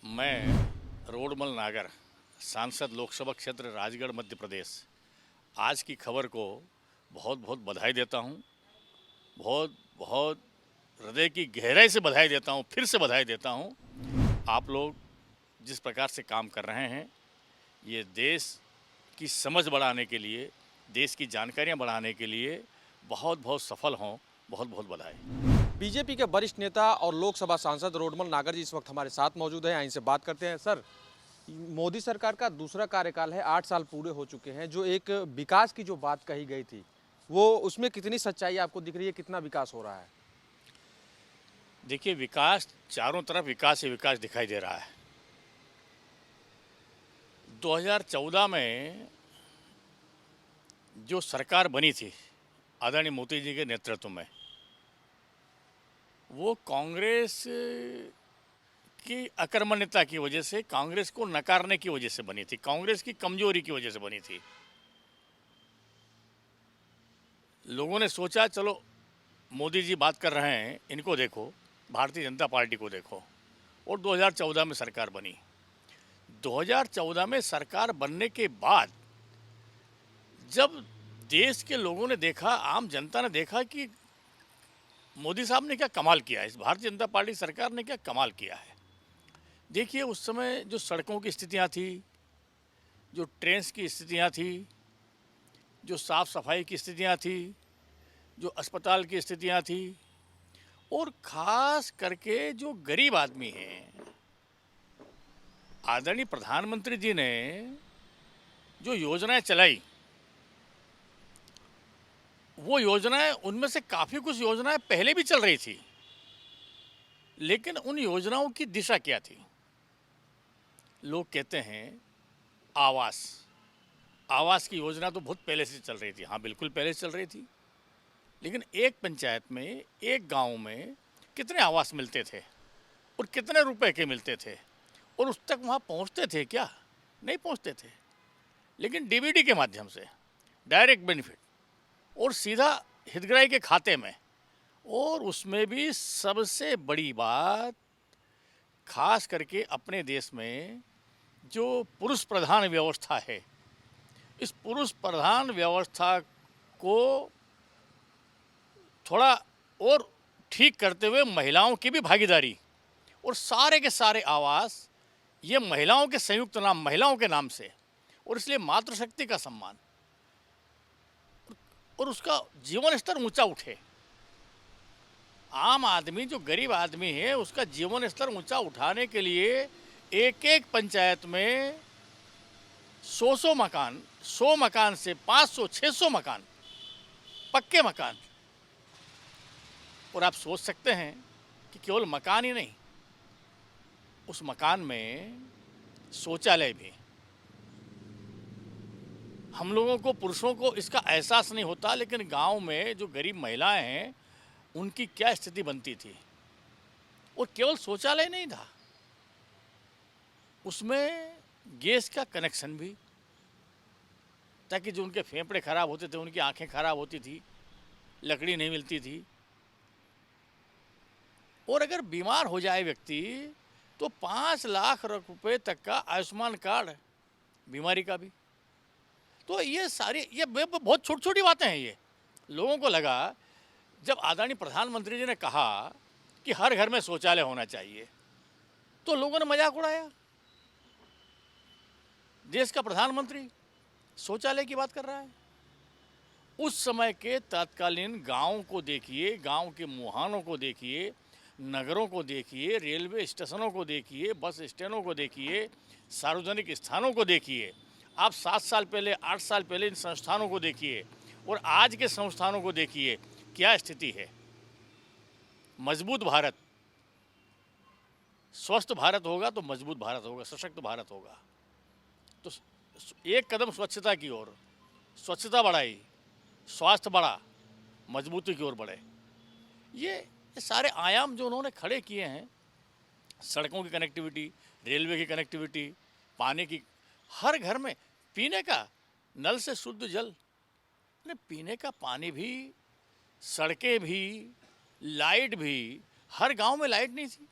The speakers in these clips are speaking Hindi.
मैं रोडमल नागर, सांसद लोकसभा क्षेत्र राजगढ़ मध्य प्रदेश, आज की खबर को बहुत बहुत बधाई देता हूं। बहुत बहुत हृदय की गहराई से बधाई देता हूं, फिर से बधाई देता हूं। आप लोग जिस प्रकार से काम कर रहे हैं, ये देश की समझ बढ़ाने के लिए, देश की जानकारियां बढ़ाने के लिए बहुत बहुत सफल हों। बहुत बहुत बधाई। बीजेपी के वरिष्ठ नेता और लोकसभा सांसद रोडमल नागर जी इस वक्त हमारे साथ मौजूद हैं। इनसे बात करते हैं। सर, मोदी सरकार का दूसरा कार्यकाल है, 8 साल पूरे हो चुके हैं। जो एक विकास की जो बात कही गई थी, वो उसमें कितनी सच्चाई आपको दिख रही है? कितना विकास हो रहा है? देखिए, विकास चारों तरफ विकास ही विकास दिखाई दे रहा है। 2014 में जो सरकार बनी थी आदरणीय मोदी जी के नेतृत्व में, वो कांग्रेस की अकर्मण्यता की वजह से, कांग्रेस को नकारने की वजह से बनी थी, कांग्रेस की कमजोरी की वजह से बनी थी। लोगों ने सोचा चलो मोदी जी बात कर रहे हैं, इनको देखो, भारतीय जनता पार्टी को देखो, और 2014 में सरकार बनी। 2014 में सरकार बनने के बाद जब देश के लोगों ने देखा, आम जनता ने देखा कि मोदी साहब ने क्या कमाल किया है, इस भारतीय जनता पार्टी सरकार ने क्या कमाल किया है। देखिए, उस समय जो सड़कों की स्थितियां थी, जो ट्रेन की स्थितियां थी, जो साफ़ सफाई की स्थितियां थी, जो अस्पताल की स्थितियां थी, और ख़ास करके जो गरीब आदमी हैं, आदरणीय प्रधानमंत्री जी ने जो योजनाएं चलाई, वो योजनाएं, उनमें से काफ़ी कुछ योजनाएं पहले भी चल रही थी, लेकिन उन योजनाओं की दिशा क्या थी? लोग कहते हैं आवास आवास की योजना तो बहुत पहले से चल रही थी। हाँ, बिल्कुल पहले से चल रही थी, लेकिन एक पंचायत में, एक गांव में कितने आवास मिलते थे और कितने रुपए के मिलते थे, और उस तक वहाँ पहुँचते थे क्या? नहीं पहुँचते थे। लेकिन डीबीडी के माध्यम से डायरेक्ट बेनिफिट और सीधा हितग्राही के खाते में, और उसमें भी सबसे बड़ी बात, खास करके अपने देश में जो पुरुष प्रधान व्यवस्था है, इस पुरुष प्रधान व्यवस्था को थोड़ा और ठीक करते हुए महिलाओं की भी भागीदारी, और सारे के सारे आवास ये महिलाओं के संयुक्त नाम, महिलाओं के नाम से, और इसलिए मातृशक्ति का सम्मान और उसका जीवन स्तर ऊंचा उठे। आम आदमी, जो गरीब आदमी है, उसका जीवन स्तर ऊंचा उठाने के लिए एक एक पंचायत में 100 मकान, 100 मकान से 500 600 मकान, पक्के मकान। और आप सोच सकते हैं कि केवल मकान ही नहीं, उस मकान में शौचालय भी। हम लोगों को, पुरुषों को इसका एहसास नहीं होता, लेकिन गांव में जो गरीब महिलाएं हैं, उनकी क्या स्थिति बनती थी। और केवल शौचालय नहीं था, उसमें गैस का कनेक्शन भी, ताकि जो उनके फेफड़े खराब होते थे, उनकी आंखें खराब होती थी, लकड़ी नहीं मिलती थी, और अगर बीमार हो जाए व्यक्ति तो 5 लाख रुपए तक का आयुष्मान कार्ड, बीमारी का भी। तो ये सारी, ये बहुत छोटी छोटी बातें हैं। ये लोगों को लगा, जब आदरणीय प्रधानमंत्री जी ने कहा कि हर घर में शौचालय होना चाहिए, तो लोगों ने मजाक उड़ाया। देश का प्रधानमंत्री शौचालय की बात कर रहा है। उस समय के तत्कालीन गाँव को देखिए, गाँव के मुहानों को देखिए, नगरों को देखिए, रेलवे स्टेशनों को देखिए, बस स्टैंडों को देखिए, सार्वजनिक स्थानों को देखिए। आप 7 साल पहले, 8 साल पहले इन संस्थानों को देखिए, और आज के संस्थानों को देखिए, क्या स्थिति है। मजबूत भारत, स्वस्थ भारत होगा तो मजबूत भारत होगा, सशक्त भारत होगा। तो एक कदम स्वच्छता की ओर, स्वच्छता बढ़ाई, स्वास्थ्य बढ़ा, मजबूती की ओर बढ़े। ये सारे आयाम जो उन्होंने खड़े किए हैं, सड़कों की कनेक्टिविटी, रेलवे की कनेक्टिविटी, पानी की, हर घर में पीने का नल से शुद्ध जल, पीने का पानी भी, सड़कें भी, लाइट भी। हर गांव में लाइट नहीं थी,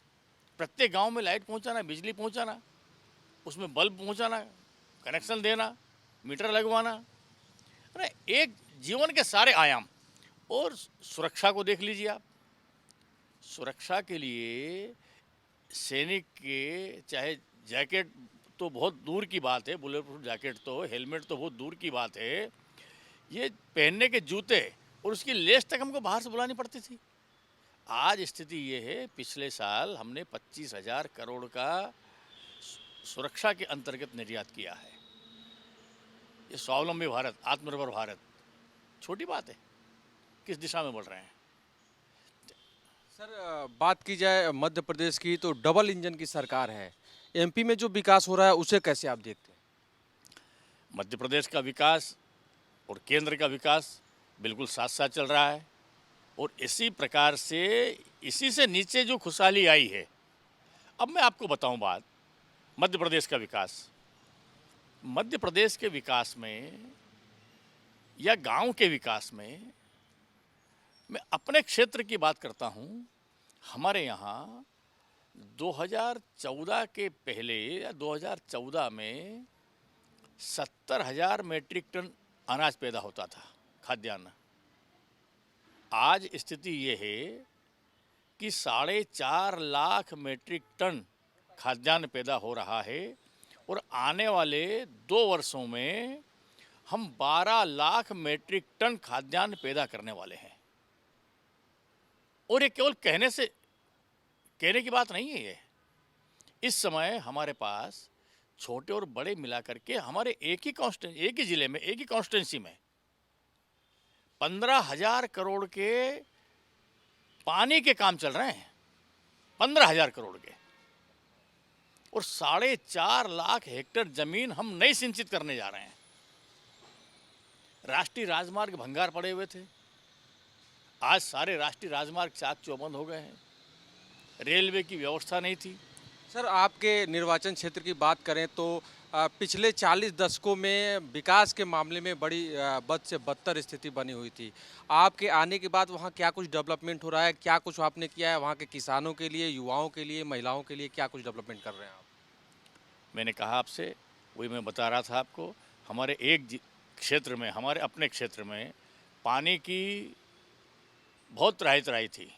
प्रत्येक गांव में लाइट पहुंचाना, बिजली पहुंचाना, उसमें बल्ब पहुंचाना, कनेक्शन देना, मीटर लगवाना, अरे एक जीवन के सारे आयाम। और सुरक्षा को देख लीजिए आप। सुरक्षा के लिए सैनिक के चाहे जैकेट तो बहुत दूर की बात है, बुलेट प्रूफ जैकेट तो, हेलमेट तो बहुत दूर की बात है, ये पहनने के जूते और उसकी लेस तक हमको बाहर से बुलानी पड़ती थी। आज स्थिति ये है, पिछले साल हमने 25,000 करोड़ का सुरक्षा के अंतर्गत निर्यात किया है। ये स्वावलंबी भारत, आत्मनिर्भर भारत छोटी बात है। किस दिशा में बढ़ रहे हैं। सर बात की जाए मध्य प्रदेश की तो डबल इंजन की सरकार है। एमपी में जो विकास हो रहा है उसे कैसे आप देखते हैं? मध्य प्रदेश का विकास और केंद्र का विकास बिल्कुल साथ साथ चल रहा है। और इसी प्रकार से, इसी से नीचे जो खुशहाली आई है। अब मैं आपको बताऊं बात, मध्य प्रदेश का विकास। मध्य प्रदेश के विकास में या गांव के विकास में मैं अपने क्षेत्र की बात करता हूं। हमारे यहाँ 2014 के पहले या 2014 में 70,000 मीट्रिक टन अनाज पैदा होता था, खाद्यान्न। आज स्थिति ये है कि 4.5 लाख मीट्रिक टन खाद्यान्न पैदा हो रहा है और आने वाले 2 वर्षों में हम 12 लाख मीट्रिक टन खाद्यान्न पैदा करने वाले हैं। और ये केवल कहने की बात नहीं है। ये इस समय हमारे पास छोटे और बड़े मिलाकर के हमारे एक ही जिले में, एक ही कॉन्स्टिट्यूंसी में 15,000 करोड़ के पानी के काम चल रहे हैं। 15,000 करोड़ के। और 4.5 लाख हेक्टेयर जमीन हम नई सिंचित करने जा रहे हैं। राष्ट्रीय राजमार्ग भंगार पड़े हुए थे, आज सारे राष्ट्रीय राजमार्ग चाक चौबंद हो गए हैं। रेलवे की व्यवस्था नहीं थी। सर आपके निर्वाचन क्षेत्र की बात करें तो पिछले 40 दशकों में विकास के मामले में बड़ी बद से बदतर स्थिति बनी हुई थी। आपके आने के बाद वहाँ क्या कुछ डेवलपमेंट हो रहा है? क्या कुछ आपने किया है वहाँ के किसानों के लिए, युवाओं के लिए, महिलाओं के लिए? क्या कुछ डेवलपमेंट कर रहे हैं आप? मैंने कहा आपसे, वही मैं बता रहा था आपको। हमारे क्षेत्र में, हमारे अपने क्षेत्र में पानी की बहुत त्राही थी।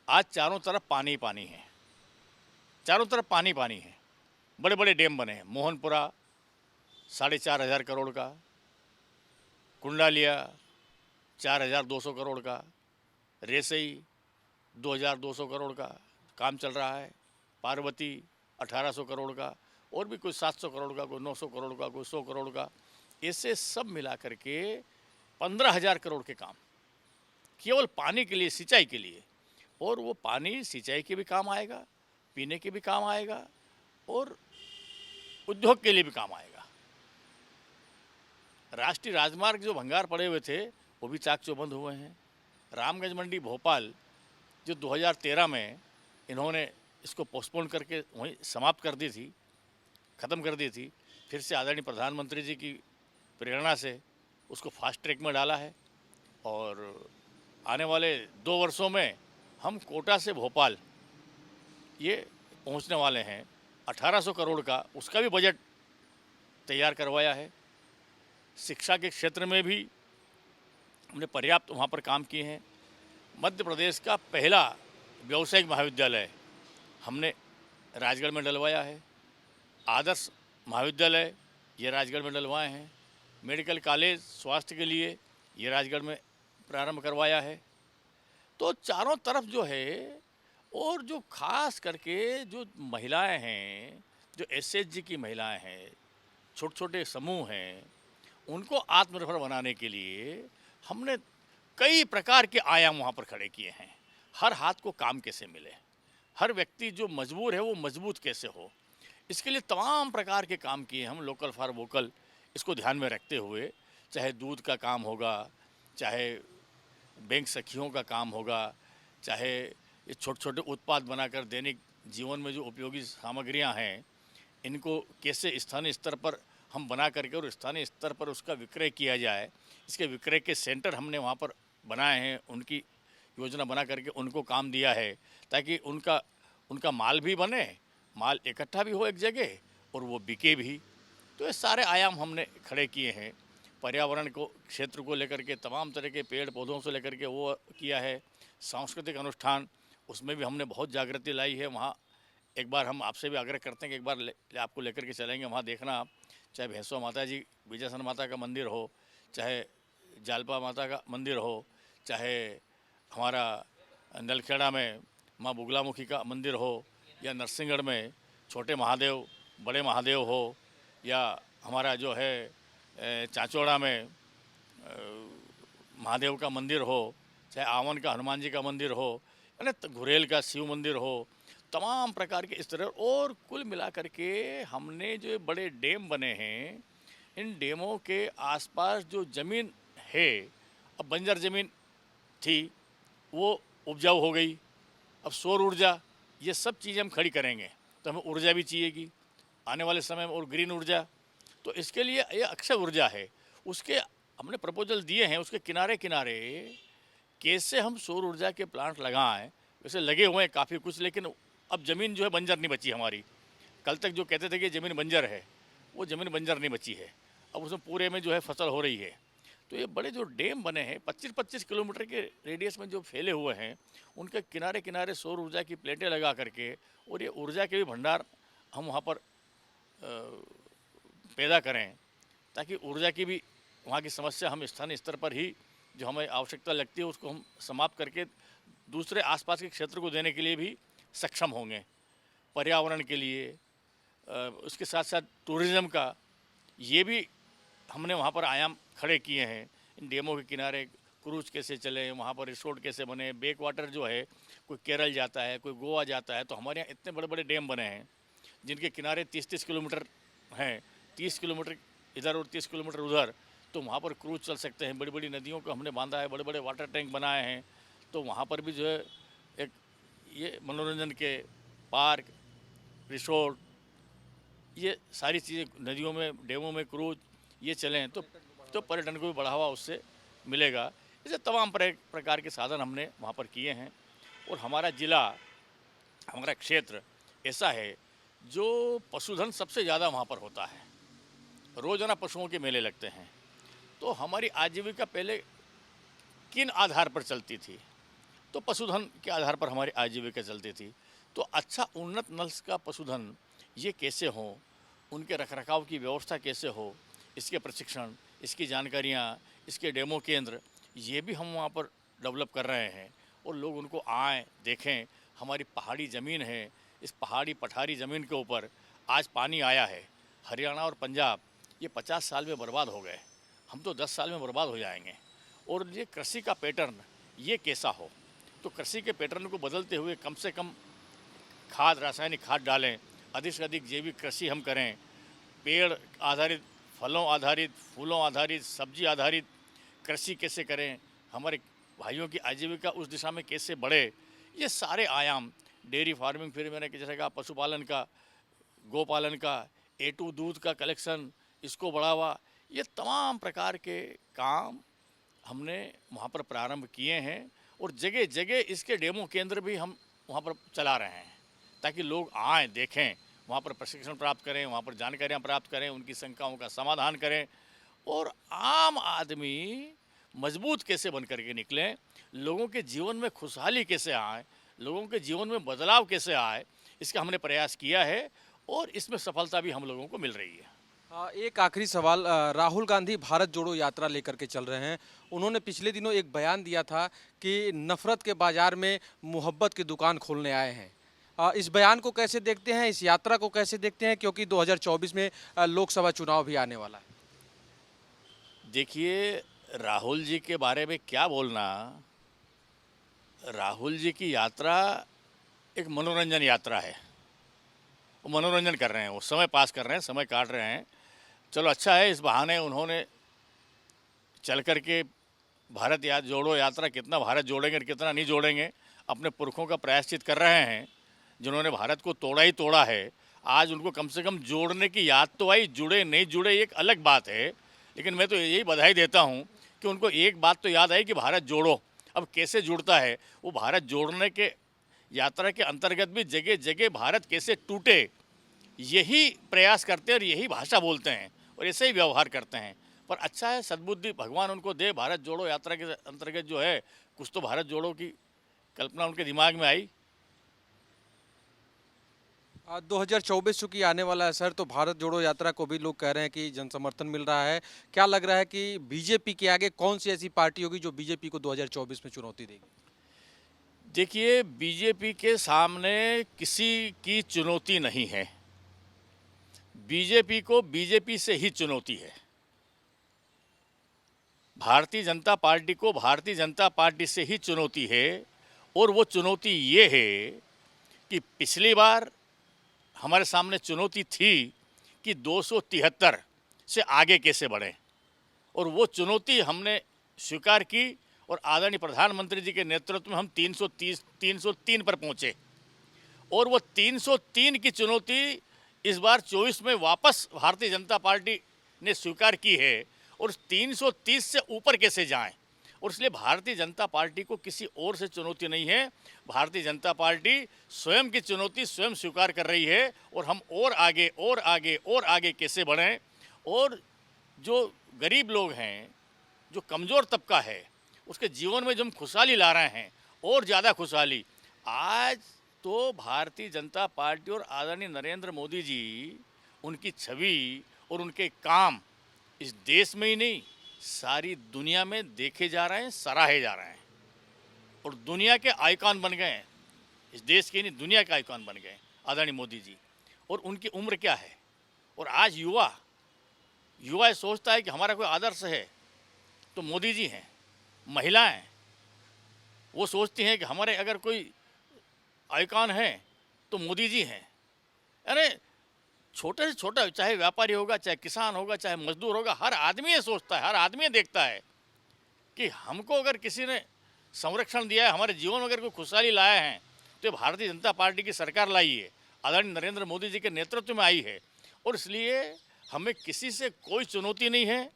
आज चारों तरफ पानी पानी है, चारों तरफ पानी पानी है। बड़े बड़े डैम बने हैं। मोहनपुरा 4,500 करोड़ का, कुंडालिया 4,200 करोड़ का, रेसई 2,200 करोड़ का काम चल रहा है, पार्वती 1,800 करोड़ का, और भी कोई 700 करोड़ का, कोई 900 करोड़ का, कोई 100 करोड़ का। ऐसे सब मिला करके 15,000 करोड़ के काम केवल पानी के लिए, सिंचाई के लिए। और वो पानी सिंचाई के भी काम आएगा, पीने के भी काम आएगा और उद्योग के लिए भी काम आएगा। राष्ट्रीय राजमार्ग जो भंगार पड़े हुए थे वो भी चाक चौबंद हुए हैं। रामगंज मंडी भोपाल जो 2013 में इन्होंने इसको पोस्टपोन करके वहीं समाप्त कर दी थी, ख़त्म कर दी थी, फिर से आदरणीय प्रधानमंत्री जी की प्रेरणा से उसको फास्ट ट्रैक में डाला है। और आने वाले 2 वर्षों में हम कोटा से भोपाल ये पहुंचने वाले हैं। 1,800 करोड़ का उसका भी बजट तैयार करवाया है। शिक्षा के क्षेत्र में भी हमने पर्याप्त वहाँ पर काम किए हैं। मध्य प्रदेश का पहला व्यावसायिक महाविद्यालय हमने राजगढ़ में डलवाया है। आदर्श महाविद्यालय ये राजगढ़ में डलवाए हैं। मेडिकल कॉलेज स्वास्थ्य के लिए ये राजगढ़ में प्रारंभ करवाया है। तो चारों तरफ जो है, और जो खास करके जो महिलाएं हैं, जो एसएचजी की महिलाएं हैं, छोटे छोटे समूह हैं, उनको आत्मनिर्भर बनाने के लिए हमने कई प्रकार के आयाम वहाँ पर खड़े किए हैं। हर हाथ को काम कैसे मिले, हर व्यक्ति जो मजबूर है वो मजबूत कैसे हो, इसके लिए तमाम प्रकार के काम किए हम। लोकल फॉर वोकल इसको ध्यान में रखते हुए, चाहे दूध का काम होगा, चाहे बैंक सखियों का काम होगा, चाहे ये छोटे छोटे उत्पाद बनाकर दैनिक जीवन में जो उपयोगी सामग्रियां हैं, इनको कैसे स्थानीय स्तर पर हम बना करके और स्थानीय स्तर पर उसका विक्रय किया जाए, इसके विक्रय के सेंटर हमने वहाँ पर बनाए हैं। उनकी योजना बना करके उनको काम दिया है ताकि उनका उनका माल भी बने, माल इकट्ठा भी हो एक जगह और वो बिके भी। तो ये सारे आयाम हमने खड़े किए हैं। पर्यावरण को क्षेत्र को लेकर के तमाम तरह के पेड़ पौधों से लेकर के वो किया है। सांस्कृतिक अनुष्ठान उसमें भी हमने बहुत जागृति लाई है। वहाँ एक बार हम आपसे भी आग्रह करते हैं कि एक बार आपको लेकर के चलेंगे, वहाँ देखना आप, चाहे भैंसवा माता जी विजयसन माता का मंदिर हो, चाहे जालपा माता का मंदिर हो, चाहे हमारा नलखेड़ा में माँ बुगलामुखी का मंदिर हो, या नरसिंहगढ़ में छोटे महादेव बड़े महादेव हो, या हमारा जो है चांचौड़ा में महादेव का मंदिर हो, चाहे आवन का हनुमान जी का मंदिर हो, यानी घुरेल का शिव मंदिर हो, तमाम प्रकार के इस तरह। और कुल मिलाकर के हमने जो बड़े डैम बने हैं, इन डैमों के आसपास जो ज़मीन है, अब बंजर ज़मीन थी वो उपजाऊ हो गई। अब सौर ऊर्जा, ये सब चीज़ें हम खड़ी करेंगे तो हमें ऊर्जा भी चाहिएगी आने वाले समय में, और ग्रीन ऊर्जा। तो इसके लिए ये अक्षय ऊर्जा है, उसके हमने प्रपोजल दिए हैं। उसके किनारे किनारे कैसे हम सौर ऊर्जा के प्लांट लगाएं, वैसे लगे हुए हैं काफ़ी कुछ, लेकिन अब ज़मीन जो है बंजर नहीं बची हमारी। कल तक जो कहते थे कि ज़मीन बंजर है, वो ज़मीन बंजर नहीं बची है, अब उसमें पूरे में जो है फसल हो रही है। तो ये बड़े जो डैम बने हैं 25-25 किलोमीटर के रेडियस में जो फैले हुए हैं, उनके किनारे किनारे सौर ऊर्जा की प्लेटें लगा करके, और ये ऊर्जा के भी भंडार हम वहाँ पर पैदा करें, ताकि ऊर्जा की भी वहाँ की समस्या हम स्थानीय स्तर पर ही जो हमें आवश्यकता लगती है उसको हम समाप्त करके दूसरे आसपास के क्षेत्र को देने के लिए भी सक्षम होंगे। पर्यावरण के लिए उसके साथ साथ टूरिज़्म का ये भी हमने वहाँ पर आयाम खड़े किए हैं। इन डैमों के किनारे क्रूज कैसे चले, वहाँ पर रिसोर्ट कैसे बने, बैक वाटर जो है, कोई केरल जाता है, कोई गोवा जाता है, तो हमारे यहाँ इतने बड़े बड़े डैम बने हैं जिनके किनारे 30-30 किलोमीटर हैं, 30 किलोमीटर इधर और 30 किलोमीटर उधर। तो वहाँ पर क्रूज चल सकते हैं। बड़ी बड़ी नदियों को हमने बांधा है, बड़े बड़े वाटर टैंक बनाए हैं, तो वहाँ पर भी जो है एक ये मनोरंजन के पार्क, रिसोर्ट, ये सारी चीज़ें नदियों में, डैमों में क्रूज ये चलें तो पर्यटन को भी बढ़ावा उससे मिलेगा। ऐसे तमाम प्रकार के साधन हमने वहाँ पर किए हैं। और हमारा ज़िला, हमारा क्षेत्र ऐसा है जो पशुधन सबसे ज़्यादा वहाँ पर होता है। रोज़ाना पशुओं के मेले लगते हैं। तो हमारी आजीविका पहले किन आधार पर चलती थी, तो पशुधन के आधार पर हमारी आजीविका चलती थी। तो अच्छा उन्नत नस्ल का पशुधन ये कैसे हो, उनके रखरखाव की व्यवस्था कैसे हो, इसके प्रशिक्षण, इसकी जानकारियाँ, इसके डेमो केंद्र, ये भी हम वहाँ पर डेवलप कर रहे हैं। और लोग उनको आएँ, देखें। हमारी पहाड़ी ज़मीन है, इस पहाड़ी पठारी ज़मीन के ऊपर आज पानी आया है। हरियाणा और पंजाब ये 50 साल में बर्बाद हो गए, हम तो 10 साल में बर्बाद हो जाएंगे। और ये कृषि का पैटर्न ये कैसा हो, तो कृषि के पैटर्न को बदलते हुए कम से कम खाद, रासायनिक खाद डालें, अधिक से अधिक जैविक कृषि हम करें, पेड़ आधारित, फलों आधारित, फूलों आधारित, सब्जी आधारित कृषि कैसे करें, हमारे भाइयों की आजीविका उस दिशा में कैसे बढ़े, ये सारे आयाम, डेयरी फार्मिंग, फिर मैंने जैसे कहा पशुपालन का, गोपालन का, A2 दूध का कलेक्शन, इसको बढ़ावा, ये तमाम प्रकार के काम हमने वहाँ पर प्रारंभ किए हैं। और जगह जगह इसके डेमो केंद्र भी हम वहाँ पर चला रहे हैं, ताकि लोग आएँ, देखें, वहाँ पर प्रशिक्षण प्राप्त करें, वहाँ पर जानकारियाँ प्राप्त करें, उनकी शंकाओं का समाधान करें, और आम आदमी मजबूत कैसे बन करके निकलें, लोगों के जीवन में खुशहाली कैसे आए, लोगों के जीवन में बदलाव कैसे आए, इसका हमने प्रयास किया है। और इसमें सफलता भी हम लोगों को मिल रही है। एक आखिरी सवाल, राहुल गांधी भारत जोड़ो यात्रा लेकर के चल रहे हैं। उन्होंने पिछले दिनों एक बयान दिया था कि नफरत के बाजार में मोहब्बत की दुकान खोलने आए हैं। इस बयान को कैसे देखते हैं, इस यात्रा को कैसे देखते हैं, क्योंकि 2024 में लोकसभा चुनाव भी आने वाला है। देखिए, राहुल जी के बारे में क्या बोलना। राहुल जी की यात्रा एक मनोरंजन यात्रा है, वो मनोरंजन कर रहे हैं, वो समय पास कर रहे हैं, समय काट रहे हैं। चलो अच्छा है, इस बहाने उन्होंने चल कर के भारत जोड़ो यात्रा, कितना भारत जोड़ेंगे और कितना नहीं जोड़ेंगे, अपने पुरखों का प्रायश्चित कर रहे हैं। जिन्होंने भारत को तोड़ा ही तोड़ा है, आज उनको कम से कम जोड़ने की याद तो आई। जुड़े नहीं जुड़े एक अलग बात है, लेकिन मैं तो यही बधाई देता हूँ कि उनको एक बात तो याद आई कि भारत जोड़ो। अब कैसे जुड़ता है, वो भारत जोड़ने के यात्रा के अंतर्गत भी जगह जगह भारत कैसे टूटे, यही प्रयास करते हैं और यही भाषा बोलते हैं और ऐसे ही व्यवहार करते हैं। पर अच्छा है, सद्बुद्धि भगवान उनको दे। भारत जोड़ो यात्रा के अंतर्गत जो है कुछ तो भारत जोड़ो की कल्पना उनके दिमाग में आई। 2024 चूंकि आने वाला है सर, तो भारत जोड़ो यात्रा को भी लोग कह रहे हैं कि जन समर्थन मिल रहा है। क्या लग रहा है कि बीजेपी के आगे कौन सी ऐसी पार्टी होगी जो बीजेपी को 2024 में चुनौती देगी? देखिए, बीजेपी के सामने किसी की चुनौती नहीं है। बीजेपी को बीजेपी से ही चुनौती है। भारतीय जनता पार्टी को भारतीय जनता पार्टी से ही चुनौती है। और वो चुनौती ये है कि पिछली बार हमारे सामने चुनौती थी कि 273 से आगे कैसे बढ़ें, और वो चुनौती हमने स्वीकार की और आदरणीय प्रधानमंत्री जी के नेतृत्व में हम 303 पर पहुंचे। और वो 303 की चुनौती इस बार 24 में वापस भारतीय जनता पार्टी ने स्वीकार की है। और 330 से ऊपर कैसे जाएं, और इसलिए भारतीय जनता पार्टी को किसी और से चुनौती नहीं है। भारतीय जनता पार्टी स्वयं की चुनौती स्वयं स्वीकार कर रही है और हम और आगे और आगे और आगे कैसे बढ़ें। और जो गरीब लोग हैं, जो कमज़ोर तबका है, उसके जीवन में जो हम खुशहाली ला रहे हैं, और ज़्यादा खुशहाली, आज तो भारतीय जनता पार्टी और आदरणीय नरेंद्र मोदी जी, उनकी छवि और उनके काम इस देश में ही नहीं सारी दुनिया में देखे जा रहे हैं, सराहे जा रहे हैं और दुनिया के आइकॉन बन गए हैं। इस देश के नहीं, दुनिया के आइकॉन बन गए आदरणीय मोदी जी। और उनकी उम्र क्या है, और आज युवा ये सोचता है कि हमारा कोई आदर्श है तो मोदी जी हैं। महिलाएं वो सोचती हैं कि हमारे अगर कोई आइकॉन है तो मोदी जी हैं। अरे छोटे से छोटा, चाहे व्यापारी होगा, चाहे किसान होगा, चाहे मजदूर होगा, हर आदमी ये सोचता है, हर आदमी ये देखता है कि हमको अगर किसी ने संरक्षण दिया है, हमारे जीवन में अगर कोई खुशहाली लाया है, तो ये भारतीय जनता पार्टी की सरकार लाई है, आदरणीय नरेंद्र मोदी जी के नेतृत्व में आई है। और इसलिए हमें किसी से कोई चुनौती नहीं है।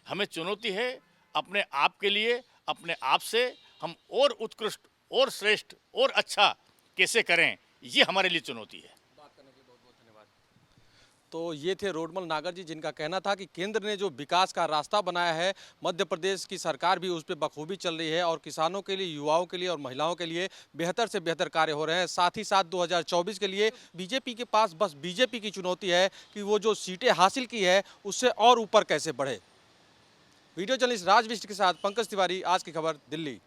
हमें चुनौती है अपने आप के लिए, अपने आप से हम और उत्कृष्ट और श्रेष्ठ और अच्छा कैसे करें, ये हमारे लिए चुनौती है। बात करने के लिए बहुत बहुत धन्यवाद। तो ये थे रोडमल नागर जी, जिनका कहना था कि केंद्र ने जो विकास का रास्ता बनाया है, मध्य प्रदेश की सरकार भी उस पर बखूबी चल रही है और किसानों के लिए, युवाओं के लिए और महिलाओं के लिए बेहतर से बेहतर कार्य हो रहे हैं। साथ ही साथ 2024 के लिए बीजेपी के पास बस बीजेपी की चुनौती है कि वो जो सीटें हासिल की है उससे और ऊपर कैसे बढ़े। वीडियो जर्नलिस्ट राज बिष्ट के साथ पंकज तिवारी, आज की खबर, दिल्ली।